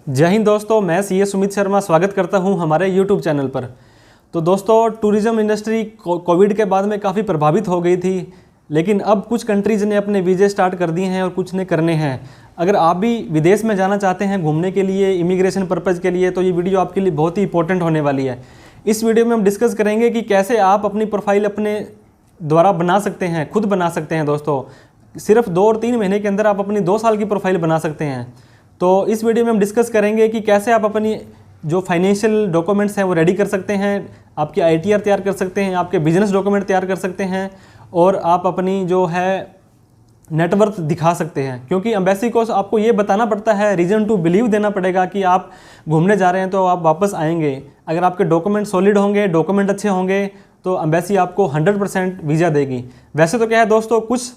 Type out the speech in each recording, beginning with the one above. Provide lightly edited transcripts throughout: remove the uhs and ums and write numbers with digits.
जय हिंद दोस्तों, मैं सीए सुमित शर्मा स्वागत करता हूं हमारे यूट्यूब चैनल पर। तो दोस्तों, टूरिज़्म इंडस्ट्री कोविड के बाद में काफ़ी प्रभावित हो गई थी, लेकिन अब कुछ कंट्रीज़ ने अपने वीज़े स्टार्ट कर दिए हैं और कुछ ने करने हैं। अगर आप भी विदेश में जाना चाहते हैं घूमने के लिए, इमिग्रेशन पर्पज़ के लिए, तो ये वीडियो आपके लिए बहुत ही इंपॉर्टेंट होने वाली है। इस वीडियो में हम डिस्कस करेंगे कि कैसे आप अपनी प्रोफाइल अपने द्वारा बना सकते हैं, खुद बना सकते हैं। दोस्तों, सिर्फ 2 और 3 महीने के अंदर आप अपनी 2 साल की प्रोफाइल बना सकते हैं। तो इस वीडियो में हम डिस्कस करेंगे कि कैसे आप अपनी जो फाइनेंशियल डॉक्यूमेंट्स हैं वो रेडी कर सकते हैं, आपकी आईटीआर तैयार कर सकते हैं, आपके बिजनेस डॉक्यूमेंट तैयार कर सकते हैं और आप अपनी जो है नेटवर्थ दिखा सकते हैं। क्योंकि एम्बेसी को आपको ये बताना पड़ता है, रीज़न टू बिलीव देना पड़ेगा कि आप घूमने जा रहे हैं तो आप वापस आएंगे। अगर आपके डॉक्यूमेंट सॉलिड होंगे, डॉक्यूमेंट अच्छे होंगे, तो एम्बेसी आपको 100% वीज़ा देगी। वैसे तो क्या है दोस्तों, कुछ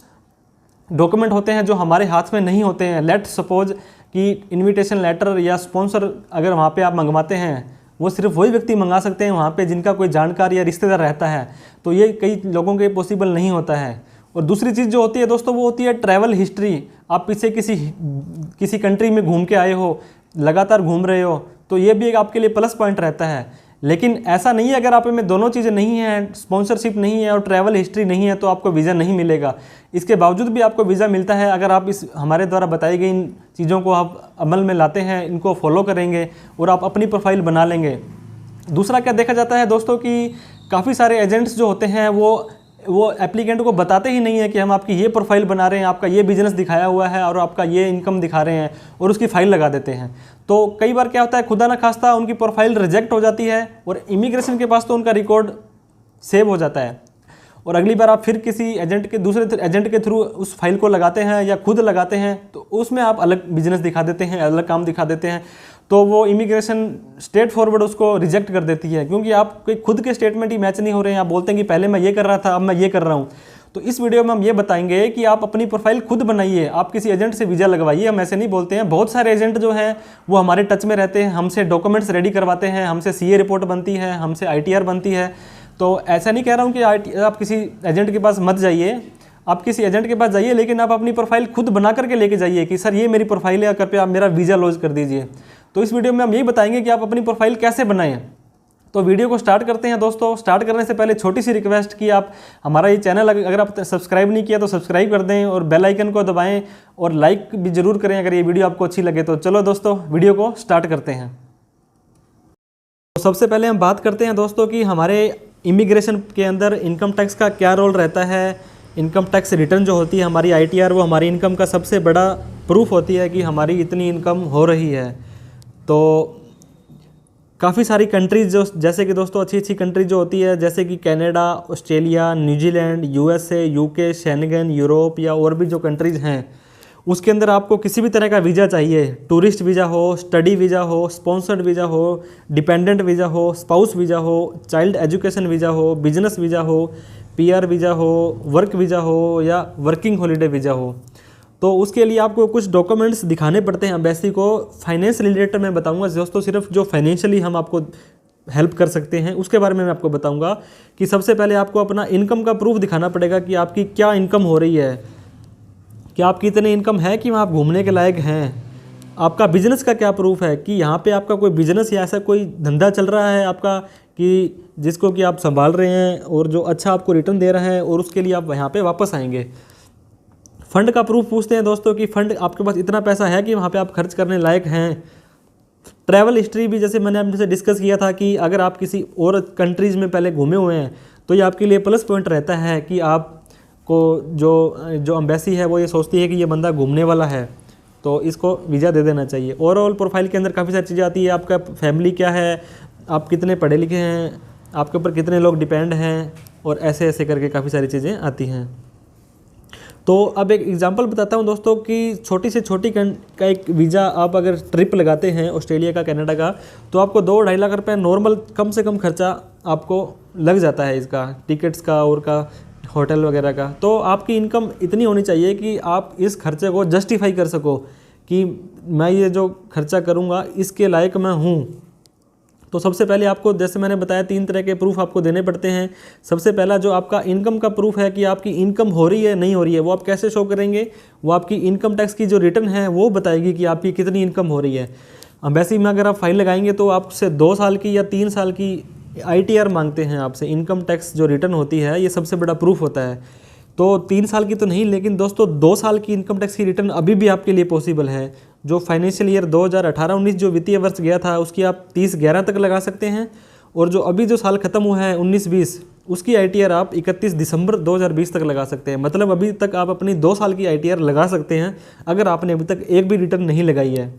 डॉक्यूमेंट होते हैं जो हमारे हाथ में नहीं होते हैं। लेट सपोज कि इनविटेशन लेटर या स्पॉन्सर अगर वहाँ पे आप मंगवाते हैं, वो सिर्फ वही व्यक्ति मंगा सकते हैं वहाँ पे जिनका कोई जानकार या रिश्तेदार रहता है। तो ये कई लोगों के पॉसिबल नहीं होता है। और दूसरी चीज़ जो होती है दोस्तों, वो होती है ट्रैवल हिस्ट्री। आप पीछे किसी कंट्री में घूम के आए हो, लगातार घूम रहे हो, तो ये भी एक आपके लिए प्लस पॉइंट रहता है। लेकिन ऐसा नहीं है, अगर आप में दोनों चीज़ें नहीं हैं, स्पॉन्सरशिप नहीं है और ट्रैवल हिस्ट्री नहीं है, तो आपको वीज़ा नहीं मिलेगा। इसके बावजूद भी आपको वीज़ा मिलता है अगर आप इस हमारे द्वारा बताई गई इन चीज़ों को आप अमल में लाते हैं, इनको फॉलो करेंगे और आप अपनी प्रोफाइल बना लेंगे। दूसरा क्या देखा जाता है दोस्तों कि काफ़ी सारे एजेंट्स जो होते हैं वो एप्लीकेंट को बताते ही नहीं है कि हम आपकी ये प्रोफाइल बना रहे हैं, आपका ये बिजनेस दिखाया हुआ है और आपका ये इनकम दिखा रहे हैं, और उसकी फ़ाइल लगा देते हैं। तो कई बार क्या होता है, खुदा ना खास्ता उनकी प्रोफाइल रिजेक्ट हो जाती है और इमिग्रेशन के पास तो उनका रिकॉर्ड सेव हो जाता है, और अगली बार आप फिर किसी दूसरे एजेंट के थ्रू उस फाइल को लगाते हैं या खुद लगाते हैं, तो उसमें आप अलग बिजनेस दिखा देते हैं, अलग काम दिखा देते हैं। तो वो इमिग्रेशन स्ट्रेट फॉरवर्ड उसको रिजेक्ट कर देती है, क्योंकि आपके खुद के स्टेटमेंट ही मैच नहीं हो रहे हैं। आप बोलते हैं कि पहले मैं ये कर रहा था, अब मैं ये कर रहा हूँ। तो इस वीडियो में हम ये बताएंगे कि आप अपनी प्रोफाइल खुद बनाइए, आप किसी एजेंट से वीज़ा लगवाइए। हम ऐसे नहीं बोलते हैं। बहुत सारे एजेंट जो हैं वो हमारे टच में रहते हैं, हमसे डॉक्यूमेंट्स रेडी करवाते हैं, हमसे सीए रिपोर्ट बनती है, हमसे आईटीआर बनती है। तो ऐसा नहीं कह रहा हूँ कि आप किसी एजेंट के पास मत जाइए, आप किसी एजेंट के पास जाइए, लेकिन आप अपनी प्रोफाइल खुद बना करके लेके जाइए कि सर ये मेरी प्रोफाइल है, कृपया आप मेरा वीज़ा लॉन्च कर दीजिए। तो इस वीडियो में हम यही बताएंगे कि आप अपनी प्रोफाइल कैसे बनाएं। तो वीडियो को स्टार्ट करते हैं दोस्तों। स्टार्ट करने से पहले छोटी सी रिक्वेस्ट कि आप हमारा ये चैनल अगर आप सब्सक्राइब नहीं किया तो सब्सक्राइब कर दें और बेल आइकन को दबाएं और लाइक भी ज़रूर करें अगर ये वीडियो आपको अच्छी लगे तो। चलो दोस्तों, वीडियो को स्टार्ट करते हैं। तो सबसे पहले हम बात करते हैं दोस्तों कि हमारे इमिग्रेशन के अंदर इनकम टैक्स का क्या रोल रहता है। इनकम टैक्स रिटर्न जो होती है हमारी आईटीआर, वो हमारी इनकम का सबसे बड़ा प्रूफ होती है कि हमारी इतनी इनकम हो रही है। तो काफ़ी सारी कंट्रीज़ जो जैसे कि दोस्तों अच्छी कंट्रीज जो होती है, जैसे कि Canada, Australia, New Zealand, USA, UK, Schengen, Europe या और भी जो कंट्रीज़ हैं, उसके अंदर आपको किसी भी तरह का वीज़ा चाहिए, टूरिस्ट वीज़ा हो, स्टडी वीज़ा हो, स्पॉन्सर्ड वीज़ा हो, डिपेंडेंट वीज़ा हो, स्पाउस वीज़ा हो, चाइल्ड एजुकेशन वीज़ा हो, बिजनेस वीज़ा हो, पीआर वीज़ा हो, वर्क वीज़ा हो या वर्किंग हॉलीडे वीज़ा हो, तो उसके लिए आपको कुछ डॉक्यूमेंट्स दिखाने पड़ते हैं एम्बेसी को। फाइनेंस रिलेटेड मैं बताऊंगा दोस्तों, सिर्फ जो फाइनेंशियली हम आपको हेल्प कर सकते हैं उसके बारे में मैं आपको बताऊंगा कि सबसे पहले आपको अपना इनकम का प्रूफ दिखाना पड़ेगा कि आपकी क्या इनकम हो रही है, कि आपकी इतनी इनकम है कि आप घूमने के लायक हैं। आपका बिजनेस का क्या प्रूफ है कि यहाँ पे आपका कोई बिजनेस या ऐसा कोई धंधा चल रहा है आपका कि जिसको कि आप संभाल रहे हैं और जो अच्छा आपको रिटर्न दे रहा है और उसके लिए आप यहाँ पे वापस आएंगे। फ़ंड का प्रूफ पूछते हैं दोस्तों कि फ़ंड आपके पास इतना पैसा है कि वहाँ पे आप खर्च करने लायक हैं। ट्रैवल हिस्ट्री भी जैसे मैंने आपसे डिस्कस किया था कि अगर आप किसी और कंट्रीज़ में पहले घूमे हुए हैं तो ये आपके लिए प्लस पॉइंट रहता है कि आपको जो एम्बेसी है वो ये सोचती है कि ये बंदा घूमने वाला है, तो इसको वीज़ा दे देना चाहिए। ओवरऑल प्रोफाइल के अंदर काफ़ी सारी चीज़ें आती है। आपका फैमिली क्या है, आप कितने पढ़े लिखे हैं, आपके ऊपर कितने लोग डिपेंड हैं, और ऐसे ऐसे करके काफ़ी सारी चीज़ें आती हैं। तो अब एक एग्जांपल बताता हूं दोस्तों कि छोटी से छोटी का एक वीज़ा आप अगर ट्रिप लगाते हैं ऑस्ट्रेलिया का, कनाडा का, तो आपको 2-2.5 लाख रुपए नॉर्मल कम से कम खर्चा आपको लग जाता है इसका, टिकट्स का और का होटल वगैरह का। तो आपकी इनकम इतनी होनी चाहिए कि आप इस खर्चे को जस्टिफाई कर सको कि मैं ये जो खर्चा करूँगा इसके लायक मैं हूँ। तो सबसे पहले आपको, जैसे मैंने बताया, 3 तरह के प्रूफ आपको देने पड़ते हैं। सबसे पहला जो आपका इनकम का प्रूफ है कि आपकी इनकम हो रही है नहीं हो रही है, वो आप कैसे शो करेंगे, वो आपकी इनकम टैक्स की जो रिटर्न है वो बताएगी कि आपकी कितनी इनकम हो रही है। एम्बेसी में अगर आप फाइल लगाएंगे तो आपसे 2 साल की या 3 साल की ITR मांगते हैं आपसे। इनकम टैक्स जो रिटर्न होती है ये सबसे बड़ा प्रूफ होता है। तो 3 साल की तो नहीं, लेकिन दोस्तों 2 साल की इनकम टैक्स की रिटर्न अभी भी आपके लिए पॉसिबल है। जो फाइनेंशियल ईयर 2018-19 जो वित्तीय वर्ष गया था उसकी आप 30/11 तक लगा सकते हैं, और जो अभी जो साल खत्म हुआ है 19-20 उसकी ITR आप 31 दिसंबर 2020 तक लगा सकते हैं। मतलब अभी तक आप अपनी 2 साल की ITR लगा सकते हैं अगर आपने अभी तक एक भी रिटर्न नहीं लगाई है।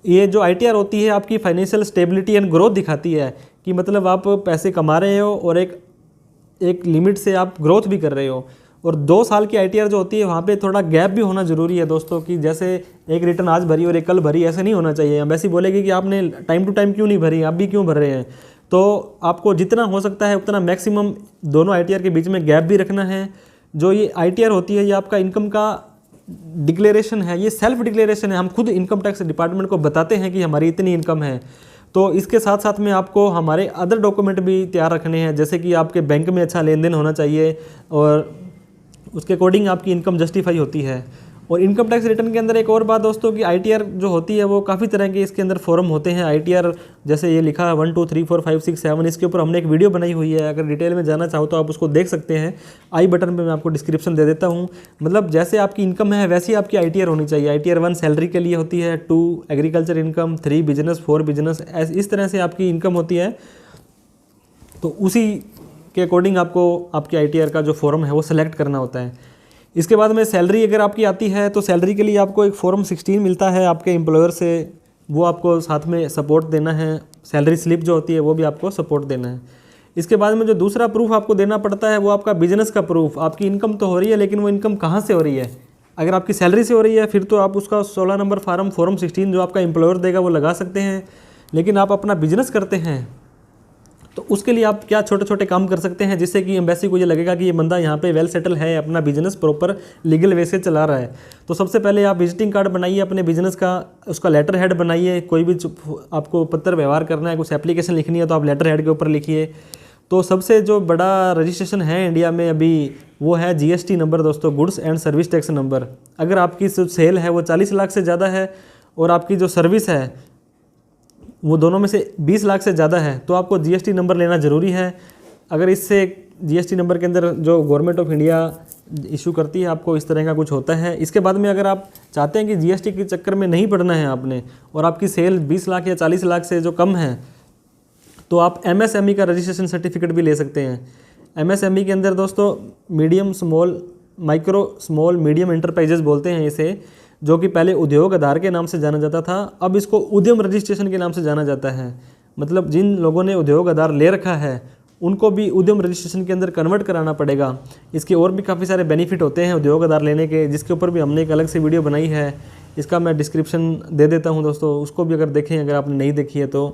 ये जो ITR होती है आपकी फाइनेंशियल स्टेबिलिटी एंड ग्रोथ दिखाती है कि मतलब आप पैसे कमा रहे हो और एक लिमिट से आप ग्रोथ भी कर रहे हो। और 2 साल की ITR जो होती है वहाँ पे थोड़ा गैप भी होना ज़रूरी है दोस्तों, कि जैसे एक रिटर्न आज भरी और एक कल भरी, ऐसे नहीं होना चाहिए। एम्बेसी बोलेगी कि आपने टाइम टू टाइम क्यों नहीं भरी, आप भी क्यों भर रहे हैं। तो आपको जितना हो सकता है उतना मैक्सिमम दोनों ITR के बीच में गैप भी रखना है। जो ये ITR होती है ये आपका इनकम का डिक्लेरेशन है, ये सेल्फ डिक्लेरेशन है। हम खुद इनकम टैक्स डिपार्टमेंट को बताते हैं कि हमारी इतनी इनकम है। तो इसके साथ साथ में आपको हमारे अदर डॉक्यूमेंट भी तैयार रखने हैं, जैसे कि आपके बैंक में अच्छा लेन देन होना चाहिए और उसके अकॉर्डिंग आपकी इनकम जस्टिफाई होती है। और इनकम टैक्स रिटर्न के अंदर एक और बात दोस्तों कि ITR जो होती है वो काफ़ी तरह के इसके अंदर फॉर्म होते हैं। ITR जैसे ये लिखा है 1 2 3 4 5 6 7, इसके ऊपर हमने एक वीडियो बनाई हुई है। अगर डिटेल में जाना चाहो तो आप उसको देख सकते हैं। आई बटन पे मैं आपको डिस्क्रिप्शन दे देता हूँ। मतलब जैसे आपकी इनकम है वैसी आपकी ITR होनी चाहिए। ITR 1 सैलरी के लिए होती है, 2 एग्रीकल्चर इनकम, 3 बिजनेस, 4 बिजनेस, इस तरह से आपकी इनकम होती है। तो उसी के अकॉर्डिंग आपको आपकी ITR का जो फॉर्म है वो सिलेक्ट करना होता है। इसके बाद में सैलरी अगर आपकी आती है तो सैलरी के लिए आपको एक फॉर्म 16 मिलता है आपके एम्प्लॉयर से, वो आपको साथ में सपोर्ट देना है। सैलरी स्लिप जो होती है वो भी आपको सपोर्ट देना है। इसके बाद में जो दूसरा प्रूफ आपको देना पड़ता है वो आपका बिजनेस का प्रूफ। आपकी इनकम तो हो रही है लेकिन वो इनकम कहाँ से हो रही है। अगर आपकी सैलरी से हो रही है फिर तो आप उसका 16 नंबर फॉर्म 16 जो आपका एम्प्लॉयर देगा वो लगा सकते हैं। लेकिन आप अपना बिजनेस करते हैं तो उसके लिए आप क्या छोटे छोटे काम कर सकते हैं जिससे कि एम्बेसी को ये लगेगा कि ये बंदा यहाँ पे वेल सेटल है, अपना बिजनेस प्रॉपर लीगल वे से चला रहा है। तो सबसे पहले आप विजिटिंग कार्ड बनाइए अपने बिजनेस का, उसका लेटर हेड बनाइए। कोई भी आपको पत्र व्यवहार करना है, कुछ एप्लीकेशन लिखनी है तो आप लेटर हेड के ऊपर लिखिए। तो सबसे जो बड़ा रजिस्ट्रेशन है इंडिया में अभी वो है GST नंबर दोस्तों, goods and service tax number. अगर आपकी जो सेल है वो 40 लाख से ज़्यादा है और आपकी जो सर्विस है वो दोनों में से 20 लाख से ज़्यादा है तो आपको GST नंबर लेना ज़रूरी है। अगर इससे GST नंबर के अंदर जो गवर्नमेंट ऑफ इंडिया इशू करती है आपको इस तरह का कुछ होता है। इसके बाद में अगर आप चाहते हैं कि GST के चक्कर में नहीं पड़ना है आपने और आपकी सेल 20 लाख या 40 लाख से जो कम है तो आप MSME का रजिस्ट्रेशन सर्टिफिकेट भी ले सकते हैं। MSME के अंदर दोस्तों medium small micro small medium enterprises बोलते हैं इसे, जो कि पहले उद्योग आधार के नाम से जाना जाता था, अब इसको उद्यम रजिस्ट्रेशन के नाम से जाना जाता है। मतलब जिन लोगों ने उद्योग आधार ले रखा है उनको भी उद्यम रजिस्ट्रेशन के अंदर कन्वर्ट कराना पड़ेगा। इसके और भी काफ़ी सारे बेनिफिट होते हैं उद्योग आधार लेने के, जिसके ऊपर भी हमने एक अलग से वीडियो बनाई है। इसका मैं डिस्क्रिप्शन दे देता हूँ दोस्तों, उसको भी अगर देखें, अगर आपने नहीं देखी है तो।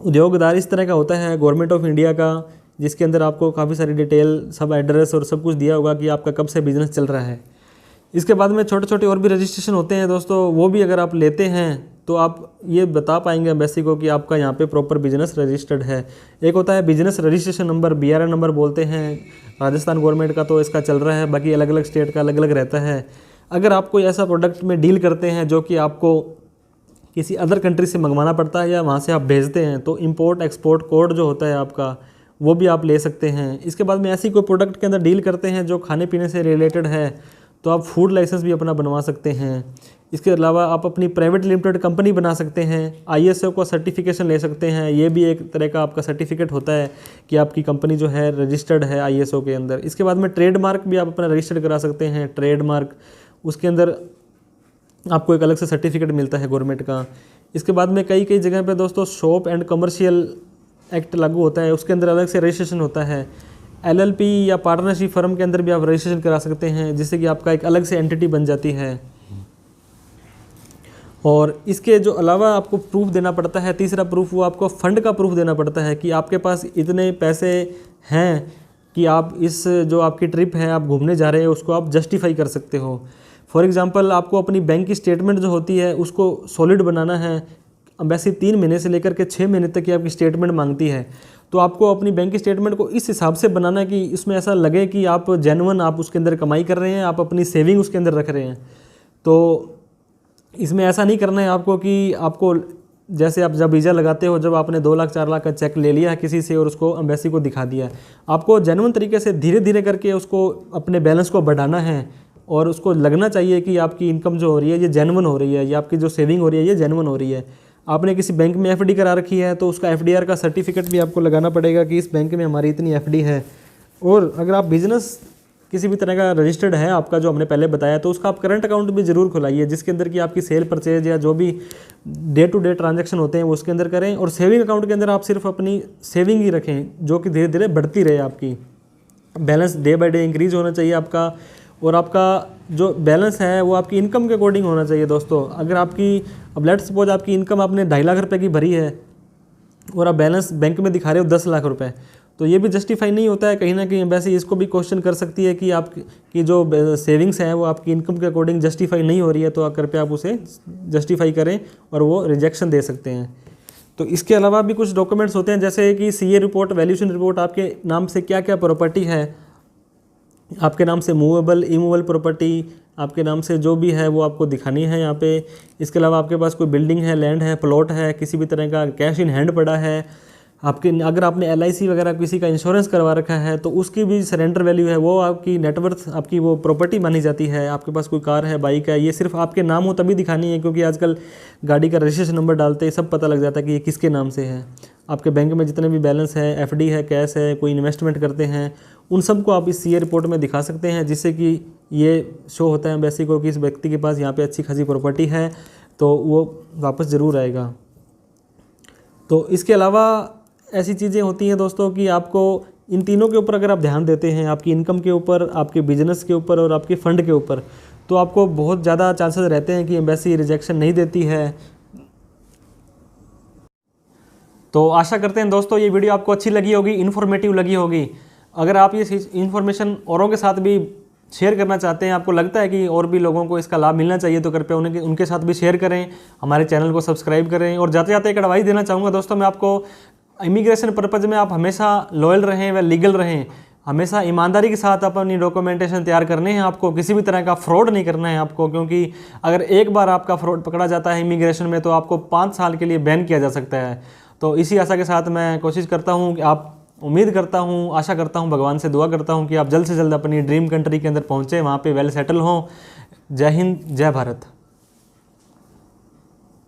उद्योग आधार इस तरह का होता है गवर्नमेंट ऑफ इंडिया का, जिसके अंदर आपको काफ़ी सारी डिटेल, सब एड्रेस और सब कुछ दिया होगा कि आपका कब से बिजनेस चल रहा है। इसके बाद में छोटे छोटे और भी रजिस्ट्रेशन होते हैं दोस्तों, वो भी अगर आप लेते हैं तो आप ये बता पाएंगे एम्बेसी को कि आपका यहाँ पे प्रॉपर बिजनेस रजिस्टर्ड है। एक होता है business registration number, BRN number बोलते हैं। राजस्थान गवर्नमेंट का तो इसका चल रहा है, बाकी अलग अलग स्टेट का अलग अलग रहता है। अगर आप कोई ऐसा प्रोडक्ट में डील करते हैं जो कि आपको किसी अदर कंट्री से मंगवाना पड़ता है या वहाँ से आप भेजते हैं तो इम्पोर्ट एक्सपोर्ट कोड जो होता है आपका वो भी आप ले सकते हैं। इसके बाद में ऐसी कोई प्रोडक्ट के अंदर डील करते हैं जो खाने पीने से रिलेटेड है तो आप फूड लाइसेंस भी अपना बनवा सकते हैं। इसके अलावा आप अपनी प्राइवेट लिमिटेड कंपनी बना सकते हैं, ISO का सर्टिफिकेशन ले सकते हैं। ये भी एक तरह का आपका सर्टिफिकेट होता है कि आपकी कंपनी जो है रजिस्टर्ड है ISO के अंदर। इसके बाद में ट्रेडमार्क भी आप अपना रजिस्टर्ड करा सकते हैं, ट्रेडमार्क, उसके अंदर आपको एक अलग से सर्टिफिकेट मिलता है गवर्नमेंट का। इसके बाद में कई कई जगह पे दोस्तों शॉप एंड कमर्शियल एक्ट लागू होता है, उसके अंदर अलग से रजिस्ट्रेशन होता है। LLP या पार्टनरशिप फर्म के अंदर भी आप रजिस्ट्रेशन करा सकते हैं, जिससे कि आपका एक अलग से एंटिटी बन जाती है। और इसके जो अलावा आपको प्रूफ देना पड़ता है, तीसरा प्रूफ, वो आपको फंड का प्रूफ देना पड़ता है कि आपके पास इतने पैसे हैं कि आप इस जो आपकी ट्रिप है, आप घूमने जा रहे हैं, उसको आप जस्टिफाई कर सकते हो। फॉर एग्जांपल आपको अपनी बैंक की स्टेटमेंट जो होती है उसको सॉलिड बनाना है। एम्बेसी 3 महीने से लेकर के 6 महीने तक की आपकी स्टेटमेंट मांगती है, तो आपको अपनी बैंक की स्टेटमेंट को इस हिसाब से बनाना है कि इसमें ऐसा लगे कि आप जेन्युइन आप उसके अंदर कमाई कर रहे हैं, आप अपनी सेविंग उसके अंदर रख रहे हैं। तो इसमें ऐसा नहीं करना है आपको कि आपको जैसे आप जब वीज़ा लगाते हो, जब आपने 2 लाख 4 लाख का चेक ले लिया किसी से और उसको एम्बेसी को दिखा दिया, आपको जेन्युइन तरीके से धीरे धीरे करके उसको अपने बैलेंस को बढ़ाना है और उसको लगना चाहिए कि आपकी इनकम जो हो रही है ये जेन्युइन हो रही है, या आपकी जो सेविंग हो रही है ये जेन्युइन हो रही है। आपने किसी बैंक में एफडी करा रखी है तो उसका एफडीआर का सर्टिफिकेट भी आपको लगाना पड़ेगा कि इस बैंक में हमारी इतनी एफडी है। और अगर आप बिजनेस किसी भी तरह का रजिस्टर्ड है आपका, जो हमने पहले बताया, तो उसका आप करंट अकाउंट भी ज़रूर खुलाइए, जिसके अंदर की आपकी सेल परचेज या जो भी डे टू डे ट्रांजैक्शन होते हैं वो उसके अंदर करें। और सेविंग अकाउंट के अंदर आप सिर्फ अपनी सेविंग ही रखें जो कि धीरे धीरे बढ़ती रहे। आपकी balance day by day increase होना चाहिए आपका, और आपका जो बैलेंस है वो आपकी इनकम के अकॉर्डिंग होना चाहिए दोस्तों। अगर आपकी, अब लेट्स सपोज आपकी इनकम आपने 2.5 लाख रुपए की भरी है और आप बैलेंस बैंक में दिखा रहे हो 10 लाख रुपए, तो ये भी जस्टिफाई नहीं होता है। कहीं ना कहीं एम्बेसी इसको भी क्वेश्चन कर सकती है कि आपकी जो सेविंग्स है वो आपकी इनकम के अकॉर्डिंग जस्टिफाई नहीं हो रही है, तो कृपया आप उसे जस्टिफाई करें और वो रिजेक्शन दे सकते हैं। तो इसके अलावा भी कुछ डॉक्यूमेंट्स होते हैं, जैसे कि सीए रिपोर्ट, वैल्यूएशन रिपोर्ट, आपके नाम से क्या क्या प्रॉपर्टी है, आपके नाम से मूवेबल इमूवेबल प्रॉपर्टी, आपके नाम से जो भी है वो आपको दिखानी है यहाँ पे। इसके अलावा आपके पास कोई बिल्डिंग है, लैंड है, प्लॉट है, किसी भी तरह का कैश इन हैंड पड़ा है, आपके अगर आपने एलआईसी वगैरह किसी का इंश्योरेंस करवा रखा है तो उसकी भी सरेंडर वैल्यू है, वो आपकी नेटवर्थ, आपकी वो प्रॉपर्टी मानी जाती है। आपके पास कोई कार है, बाइक है, ये सिर्फ आपके नाम हो तभी दिखानी है, क्योंकि आजकल गाड़ी का रजिस्ट्रेशन नंबर डालते ही सब पता लग जाता है कि ये किसके नाम से है। आपके बैंक में जितने भी बैलेंस है, एफडी है, कैश है, कोई इन्वेस्टमेंट करते हैं, उन सबको आप इस सीए रिपोर्ट में दिखा सकते हैं, जिससे कि ये शो होता है एम्बेसी को कि इस व्यक्ति के पास यहाँ पे अच्छी खासी प्रॉपर्टी है, तो वो वापस ज़रूर आएगा। तो इसके अलावा ऐसी चीज़ें होती हैं दोस्तों कि आपको इन तीनों के ऊपर अगर आप ध्यान देते हैं, आपकी इनकम के ऊपर, आपके बिजनेस के ऊपर और आपके फ़ंड के ऊपर, तो आपको बहुत ज़्यादा चांसेस रहते हैं कि एम्बेसी रिजेक्शन नहीं देती है। तो आशा करते हैं दोस्तों ये वीडियो आपको अच्छी लगी होगी, इन्फॉर्मेटिव लगी होगी। अगर आप ये इन्फॉर्मेशन औरों के साथ भी शेयर करना चाहते हैं, आपको लगता है कि और भी लोगों को इसका लाभ मिलना चाहिए, तो कृपया उनके साथ भी शेयर करें, हमारे चैनल को सब्सक्राइब करें। और जाते जाते एक एडवाइस देना चाहूँगा दोस्तों मैं आपको, इमिग्रेशन पर्पज़ में आप हमेशा लॉयल रहें व लीगल रहें, हमेशा ईमानदारी के साथ अपनी डॉक्यूमेंटेशन तैयार करने हैं आपको, किसी भी तरह का फ्रॉड नहीं करना है आपको, क्योंकि अगर एक बार आपका फ्रॉड पकड़ा जाता है इमिग्रेशन में तो आपको 5 साल के लिए बैन किया जा सकता है। तो इसी आशा के साथ मैं कोशिश करता हूँ कि उम्मीद करता हूँ, आशा करता हूँ, भगवान से दुआ करता हूँ कि आप जल्द से जल्द अपनी ड्रीम कंट्री के अंदर पहुँचे, वहाँ पर वेल सेटल हों। जय हिंद, जय भारत।